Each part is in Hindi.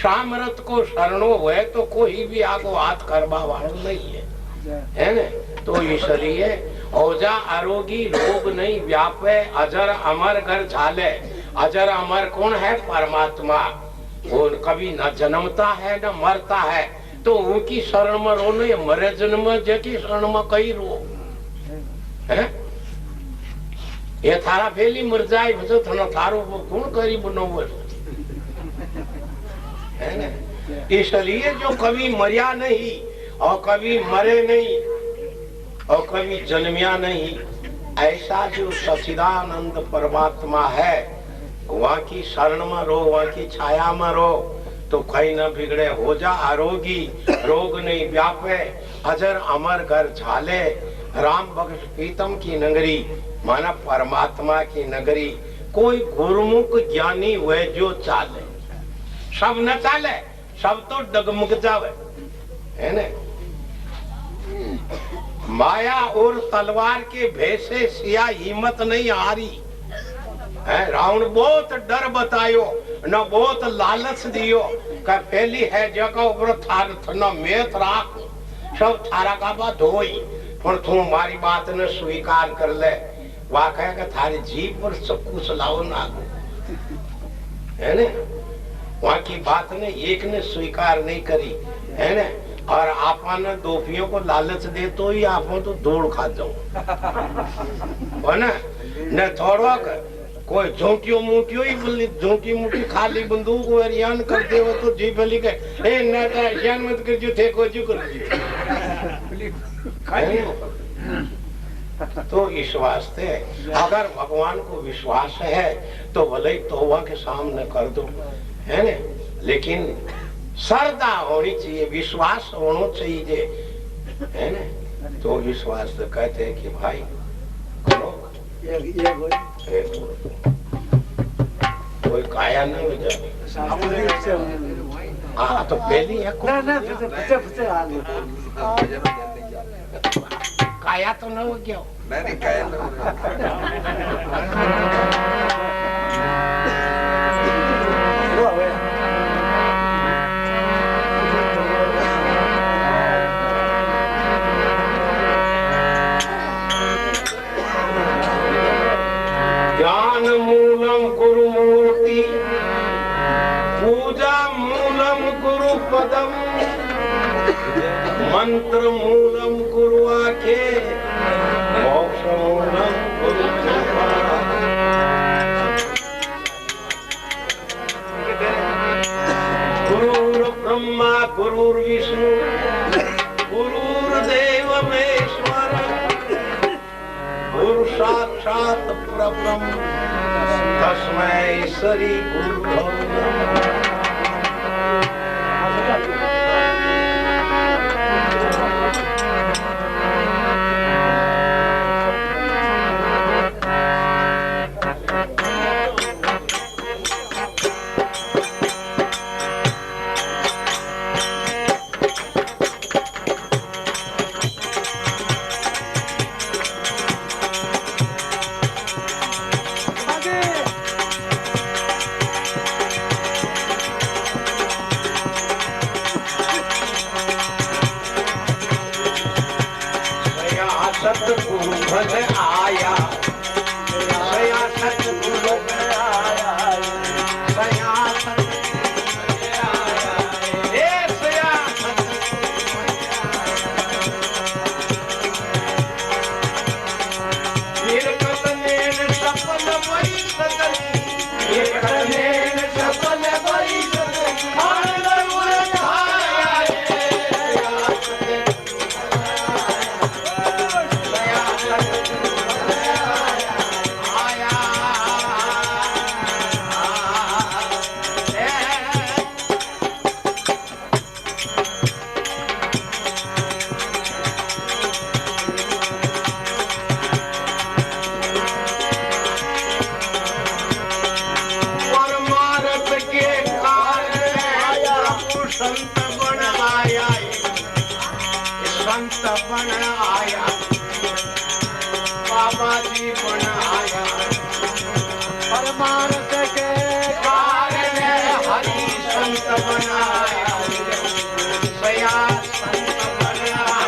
सामर्थ को शरणो हुए तो कोई भी आगो हाथ करवा वालों नहीं है ना। तो इसलिए ओजा आरोगी रोग नहीं व्यापे, अजर अमर घर झाले। अजर अमर कौन है? परमात्मा। वो कभी न जन्मता है न मरता है, तो उनकी शरण में रो नहीं, मरे जन्म जेकी शरण में कई रो है। ये थारा फेली मर जाए तो थारा थारो वो कौन करी बनोवर है ना। इसलिए जो कभी मरिया नहीं और कभी मरे नहीं और कभी जन्मिया नहीं, ऐसा जो सच्चिदानंद परमात्मा है, वहाँ की शरण में रो, वहाँ की छाया में रो तो कहीं न बिगड़े। हो जा आरोगी रोग नहीं व्यापे, अजर अमर घर झाले। राम बख्श प्रीतम की नगरी माना परमात्मा की नगरी। कोई गुरुमुख ज्ञानी हुए जो चाले, सब न चाले, सब तो डगमुग जावे है ना। माया और तलवार के भेसे सिया हिम्मत नहीं हारी है। रावण बहुत डर बतायो न बहुत लालच दियो का पहली है जगह ऊपर थार थना मेथ राख, सब थारा का बात होई, पर तू मारी बात न स्वीकार कर ले। वह कहेगा थारी जीभ पर सब कुछ लाओ ना है ना। वहाँ की बात ने एक ने स्वीकार नहीं करी है ना। और आपा ने दोपियों को लालच दे तो ही आप तो दौड़ खा जाओ है ना। न थोड़ा कोई झोंटियों मुटियो ही बोली, झोंटी मुटी खाली बंदूक और यान करते हो तो जीभ लिखे ए न यान मत कर जो थे को जो कर तो इस वास्ते अगर भगवान को विश्वास है तो भले ही तौबा के सामने कर दो है ना। लेकिन श्रद्धा होनी चाहिए, विश्वास होना चाहिए है ना। तो इस वास्ते कहते हैं कि भाई करो कोई काया नहीं हो जाए। हाँ तो पहली है काया तो न हो गया। नहीं काया न ज्ञान मूलम गुरु मूर्ति, पूजा मूलम गुरु पदम, मंत्र मूलम गुरु आखे, मोक्ष मूलम गुरु कृपा। गुरुर् ब्रह्मा गुरुर्विष्णु गुरुर्देव महेश्वर, गुरु साक्षात परब्रह्म तस्मै श्री गुरुभ्यो नमः। परमार्थ के कारण हरि संत बनाया सया संत बनाया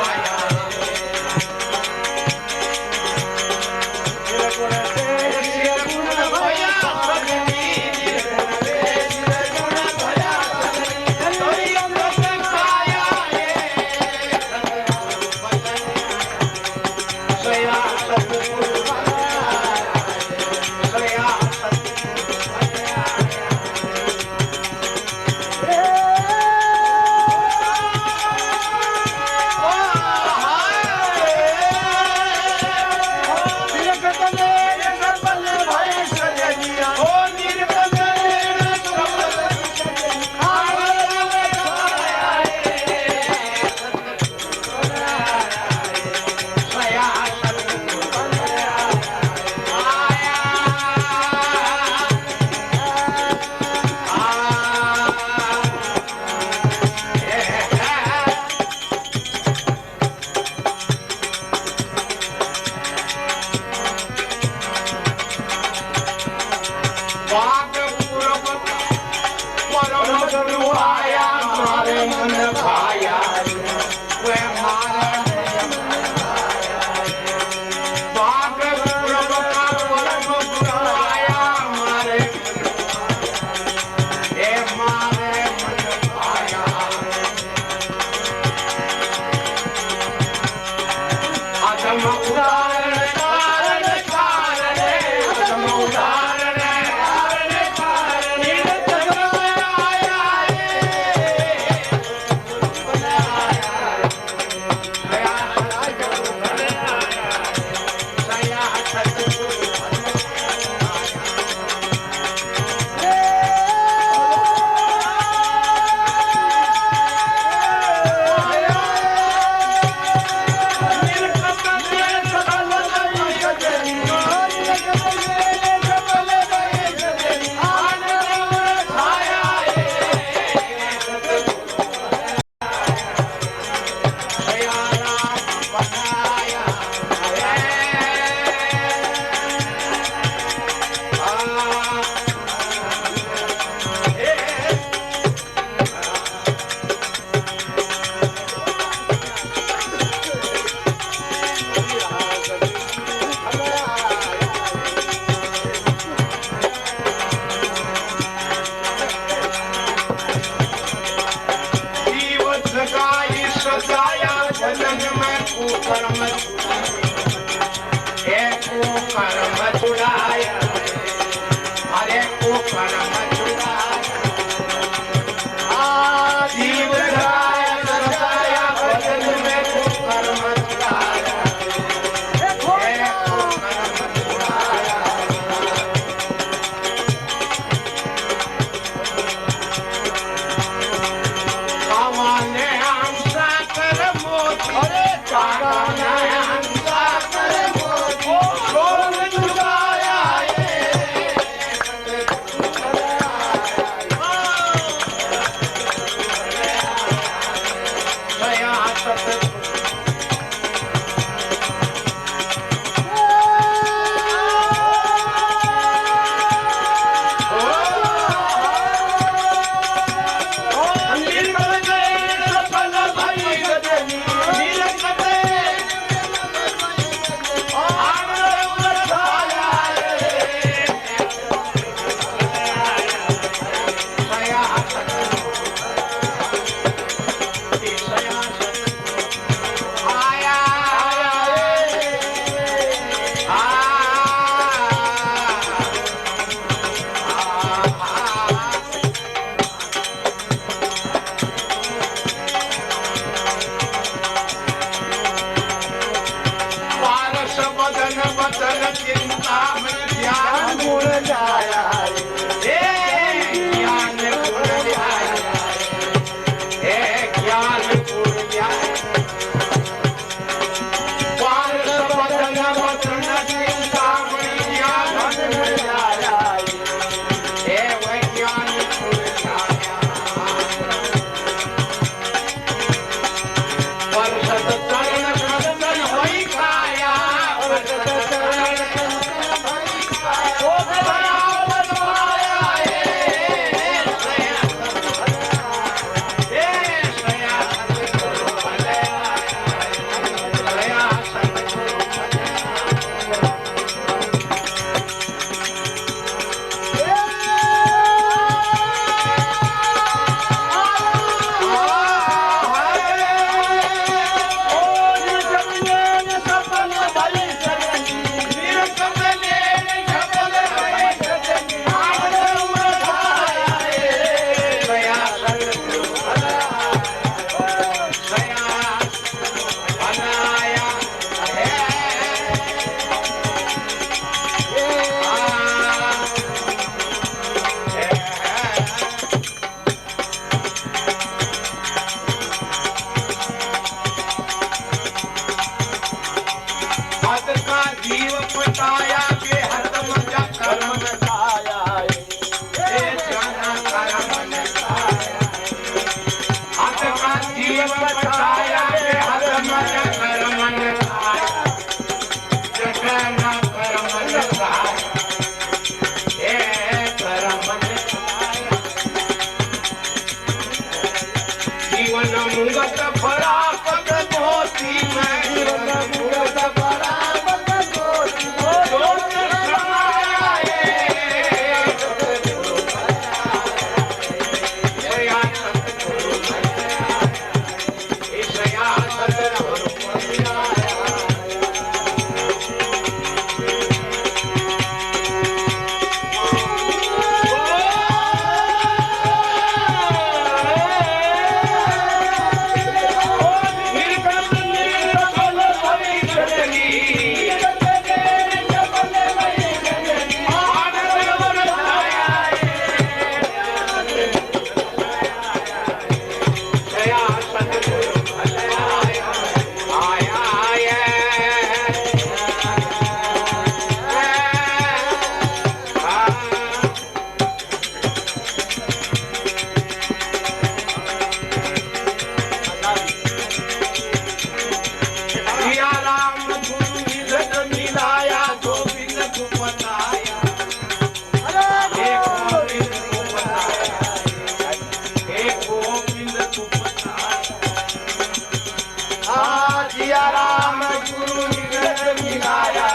सिया राम गुरु निकट मिलाया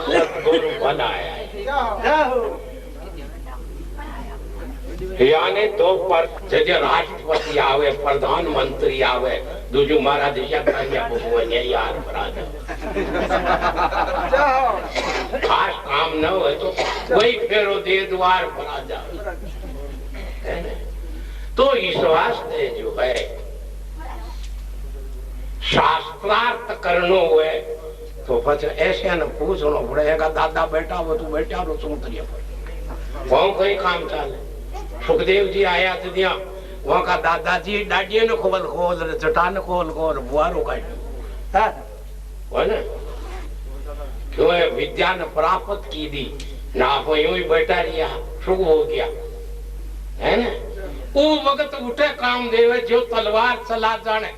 सतगुरु बनाया यानी तो पर जे राष्ट्रपति आवे प्रधानमंत्री आवे दूजू महाराज यार खास काम न हो तो वही फेरो दे द्वार भरा जाए तो इस वास्ते जो है शास्त्रार्थ करनो हुए तो પછી ऐसे न पूछनो पड़ेगा दादा बेटा वो तू बैठा रो सुन तरिया पर वहां कोई काम चाले सुखदेव जी आया थे दिया वहां का दादाजी डाडिये ने खोल चट्टान खोल बुआरो काट है ना क्यों विद्या ने प्राप्त की दी ना वो यूं ही बैठा रिया शुभ हो गया है ना वो वक्त उठे काम देवे जो तलवार चला जाने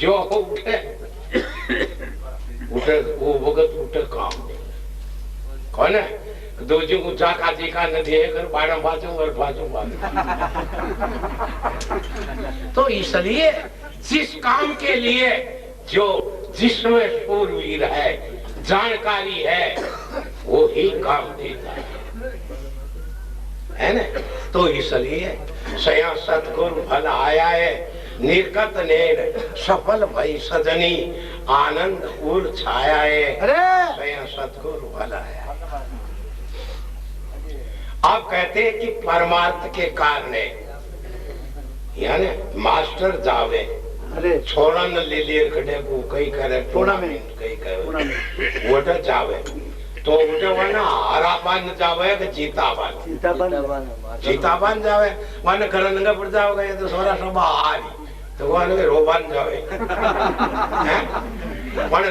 जो उठे वो वक्त उठे काम दे कौन है दूजी को जाका जीका नदी है कर बाड़म बाजू और बाजू तो इसलिए जिस काम के लिए जो जिसमें शूरवीर है जानकारी है वो ही काम देता है ना तो इसलिए सया सतगुरु फल आया है निर्गत नेर सफल भई सजनी आनंद उर छाया है सतगुरु भला है। आप कहते हैं कि परमार्थ के कारण यानी मास्टर जावे छोड़ा न ले लिए खड़े को कई करे टूर्नामेंट कई करे वो जावे तो उठे वना हाराबान जावे कि जीताबान जावे वने घर नंगा पड़ जाओगे तो सोरा सभा हारी तो वने रोबान जावे वने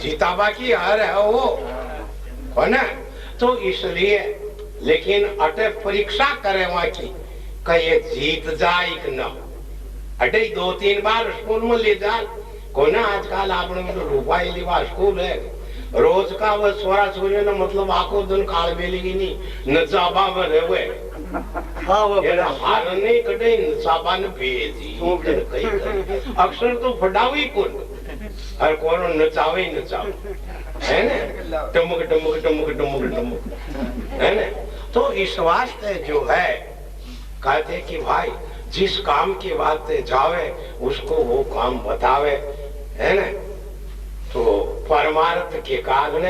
जीताबा की हार है वो कोने तो इसलिए लेकिन अटे परीक्षा करे वहां की कहे जीत जाए कि न अटे 2-3 बार स्कूल में ले जा कोने आजकल आपने मतलब रूपाई लिवा स्कूल है रोज का वो सोरा सूर्य ने मतलब आखो दिन काल बेली नहीं नजाबा में रहे हाँ वो हार नहीं कटे नजाबा ने भेजी अक्सर तो फटावी कौन और कौन नचावे नचावे है ना टमुक टमुक टमुक टमुक टमुक है ना तो इस वास्ते जो है कहते कि भाई जिस काम की बात जावे उसको वो काम बतावे है ना तो परमार्थ के कारण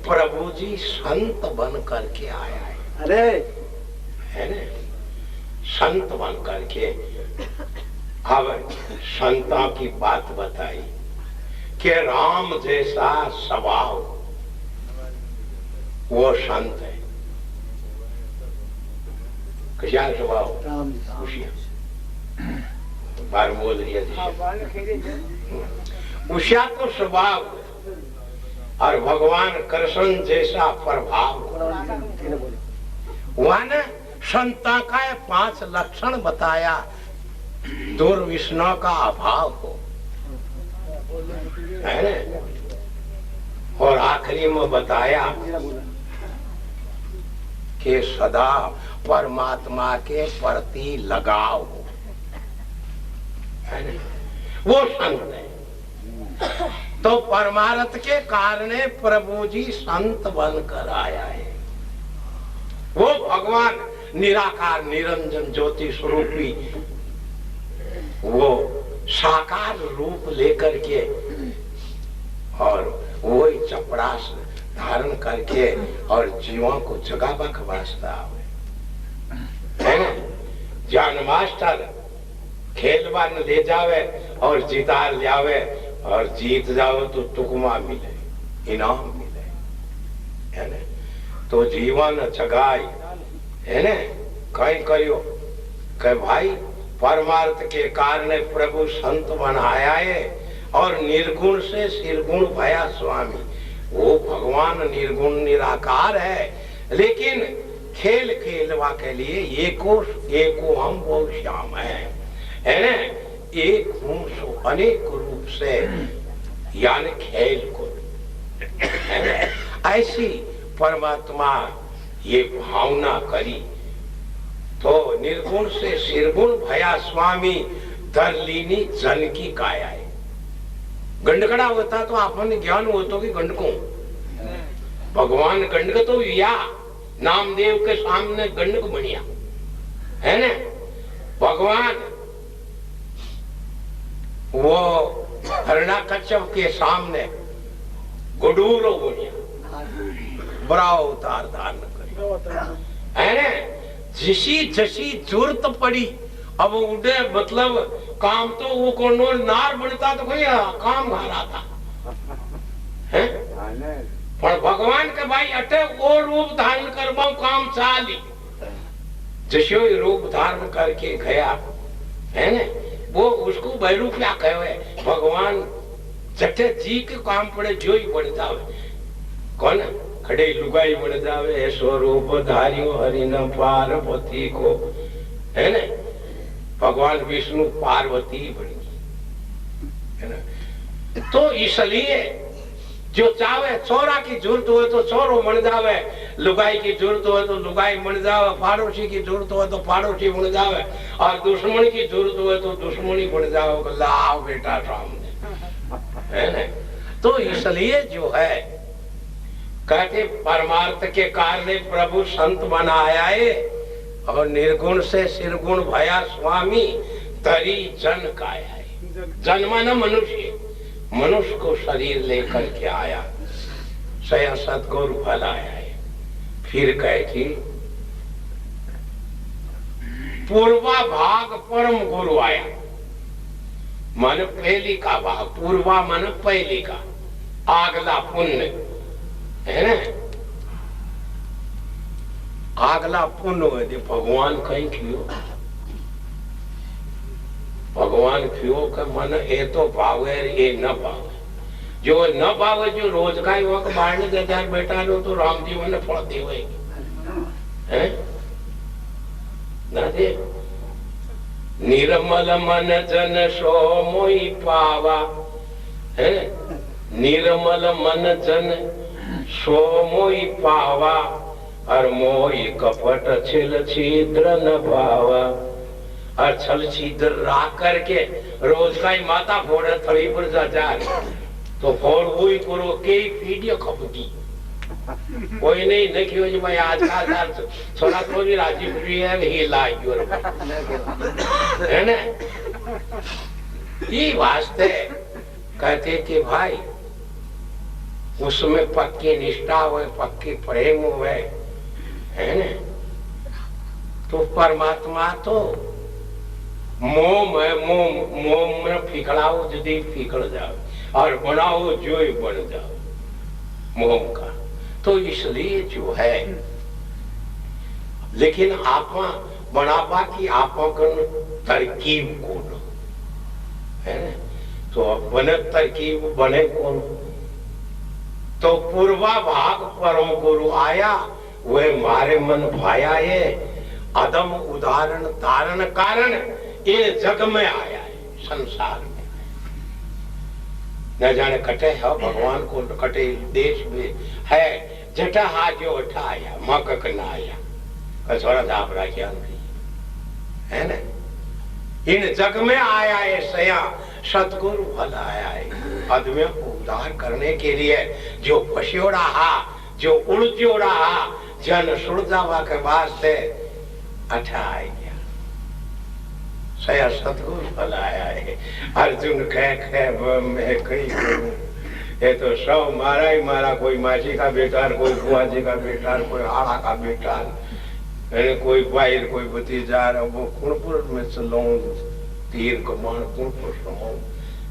प्रभु जी संत बन करके आया है अरे है ना संत बन करके अब संतों की बात बताई कि राम जैसा स्वभाव वो संत है क्या स्वभाव बार बोल रही है उषा तो स्वभाव और भगवान कृष्ण जैसा प्रभाव वहां ने संता का 5 लक्षण बताया दुर्विष्णु का अभाव हो है ना और आखिरी में बताया कि सदा परमात्मा के प्रति लगाव हो है ना वो संत है तो परमार्थ के कारण प्रभु जी संत बनकर आया है वो भगवान निराकार निरंजन ज्योति स्वरूपी वो साकार रूप लेकर के और वही चपड़ास धारण करके और जीवों को जगावा का वास्ता है ना जान मास्टर खेलवा ले जावे और जितार ले और जीत जाओ तो तुकमा मिले, इनाम मिले, है ने। तो जीवन जगाई, है ने, कहीं करियो कि भाई परमार्थ के कारण प्रभु संत बनाया है और निर्गुण से निर्गुण भया स्वामी। वो भगवान निर्गुण निराकार है, लेकिन खेल खेलवा के लिए एको हम वो श्याम है ना। एक हूँ सो अनेक रूप से, यानी खेल को, है ना। ऐसी परमात्मा ये भावना करी तो निर्गुण से निर्गुण भया स्वामी धरलीनी जन की काया है। गंडकड़ा होता तो आपने ज्ञान होता कि गंडको भगवान गंडक तो या नामदेव के सामने गंडक बनिया, है ना। भगवान वो हरणाकच्छप के सामने गुडूरो बनिया, बड़ा अवतार धारण कर, है ना। जिसी जसी जरूरत पड़ी अब उड़े, मतलब काम तो वो कौन नार बनता तो कोई काम घारा था, है। पर भगवान के भाई अटे वो रूप धारण करवा काम चाली, जसो रूप धारण करके गया, है ना। वो उसको बैरू क्या कहे भगवान जटे जी के काम पड़े जो ही बन जावे, कौन खड़े लुगाई बन जावे, स्वरूप धारियो हरि न पार्वती को, है ना। भगवान विष्णु पार्वती बनी, है ना। तो इसलिए जो चाहे चोरा की जरूरत हो तो चोरो बन जावे, लुगाई की जरूरत हो तो लुगाई बन जावे, पाड़ोसी की जरूरत हो तो पाड़ोसी बन जावे, और दुश्मन की जरूरत हो तो दुश्मनी बन जावे। लाओ बेटा सामने, है ना। तो इसलिए जो है कहते परमार्थ के कारण प्रभु संत बनाया है और निर्गुण से निर्गुण भया स्वामी तरी जन काया है। जन्मा न मनुष्य, मनुष्य को शरीर लेकर के आया, सया सतगुरु भलाया है। फिर कहती पूर्वा भाग परम गुरु आया, मन पहली का भाग, पूर्वा मन पहली का, आगला पुण्य, है ना। आगला पुण्य है भगवान कहीं क्यों, भगवान क्यों का मन ए तो भावे ये न भावे, जो न भावे जो रोज का ही वक्त बाढ़ने दे जाए बेटा लो तो राम जी मन फल दे है ना। दे निर्मल मन जन सो मोई पावा, है निर्मल मन जन सो मोई पावा, और मोई कपट छिल छिद्र न पावा। और छल छिद्र राख करके रोज का ही माता फोड़े थड़ी पर जा तो फोड़ वही करो के पीढ़ियों खपकी कोई नहीं देखियो जी भाई आज का थोड़ा तो भी राजी पूरी है ही लाइयो है ना। ये वास्ते कहते कि भाई उसमें पक्की निष्ठा हो, पक्की प्रेम हो, है ना। तो परमात्मा तो मोम है, मोम में फिकड़ाओ यदि फिकड़ जाओ और बनाओ जो ही बन जाओ मोम का। तो इसलिए जो है, लेकिन आप बनावा की आप तरकीब कौन है ना। तो बने तरकीब बने कौन, तो पूर्वा भाग परम गुरु आया, वह मारे मन भाया है, अदम उदाहरण तारण कारण इन जग में आया है, संसार में। न जाने कटे है भगवान को, कटे देश में है जटा हा जो उठा आया मक न आया कसौरा दाप राखिया है ना। इन जग में आया है सया सतगुरु भला आया है आदमियों को उद्धार करने के लिए। जो फसियोड़ा हा, जो उलझोड़ा हा, जन सुड़ जावा के वास्ते अच्छा आ गया सया सतगुरु भला आया है। अर्जुन कह मैं कही करूं, ये तो सब मारा ही मारा, कोई मासी का बेटा, कोई बुआ जी का बेटा, कोई आड़ा का बेटा, कोई भाई कोई भतीजा, वो कुणपुर में चलो तीर कमान कुणपुर समाओ,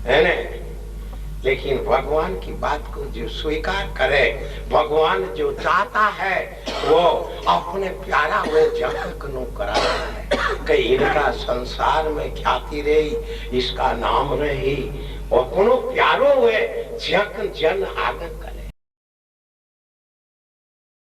है ना। लेकिन भगवान की बात को जो स्वीकार करे, भगवान जो चाहता है वो अपने प्यारा हुए जगत नु कराता है कि इनका संसार में ख्याति रही, इसका नाम रही और कोनो प्यारो हुए जग जन आगत करे।